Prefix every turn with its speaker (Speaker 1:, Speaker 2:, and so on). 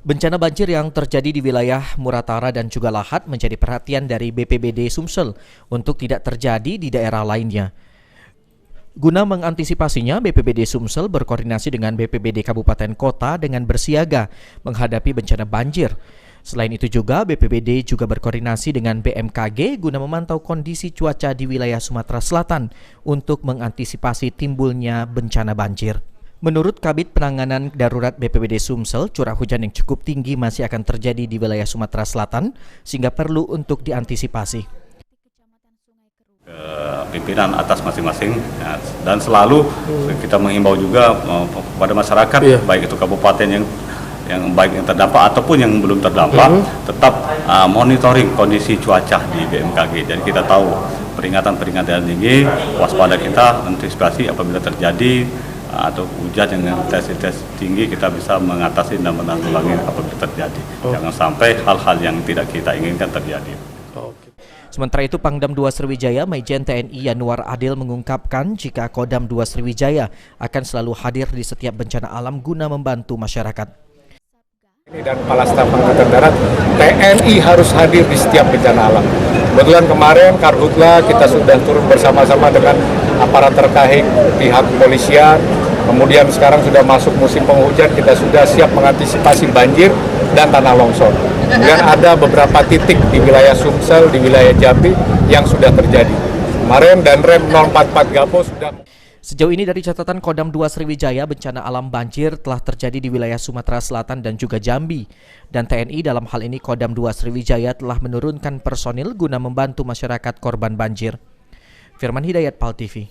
Speaker 1: Bencana banjir yang terjadi di wilayah Muratara dan juga Lahat menjadi perhatian dari BPBD Sumsel untuk tidak terjadi di daerah lainnya. Guna mengantisipasinya, BPBD Sumsel berkoordinasi dengan BPBD Kabupaten Kota dengan bersiaga menghadapi bencana banjir. Selain itu juga, BPBD juga berkoordinasi dengan BMKG guna memantau kondisi cuaca di wilayah Sumatera Selatan untuk mengantisipasi timbulnya bencana banjir. Menurut Kabid Penanganan Darurat BPBD Sumsel, curah hujan yang cukup tinggi masih akan terjadi di wilayah Sumatera Selatan sehingga perlu untuk diantisipasi.
Speaker 2: Pimpinan atas masing-masing ya, dan selalu kita menghimbau juga kepada masyarakat baik itu kabupaten yang baik yang terdampak ataupun yang belum terdampak tetap monitoring kondisi cuaca di BMKG. Jadi kita tahu peringatan dini, waspada kita, antisipasi apabila terjadi atau hujan dengan intensitas tinggi kita bisa mengatasi dan menanggulangi apabila terjadi. Jangan sampai hal-hal yang tidak kita inginkan terjadi.
Speaker 1: Sementara itu, Pangdam 2 Sriwijaya Majen TNI Yanuar Adil mengungkapkan jika Kodam 2 Sriwijaya akan selalu hadir di setiap bencana alam guna membantu masyarakat.
Speaker 3: Dan Kepala Staf Angkatan Darat, TNI harus hadir di setiap bencana alam. Kebetulan kemarin Karhutla kita sudah turun bersama-sama dengan aparat terkait pihak kepolisian. Kemudian sekarang sudah masuk musim penghujan, kita sudah siap mengantisipasi banjir dan tanah longsor. Kemudian ada beberapa titik di wilayah Sumsel, di wilayah Jambi yang sudah terjadi. Kemarin dan Rem 044 Gapo sudah...
Speaker 1: Sejauh ini dari catatan Kodam 2 Sriwijaya, bencana alam banjir telah terjadi di wilayah Sumatera Selatan dan juga Jambi. Dan TNI dalam hal ini Kodam 2 Sriwijaya telah menurunkan personil guna membantu masyarakat korban banjir. Firman Hidayat, PAL TV.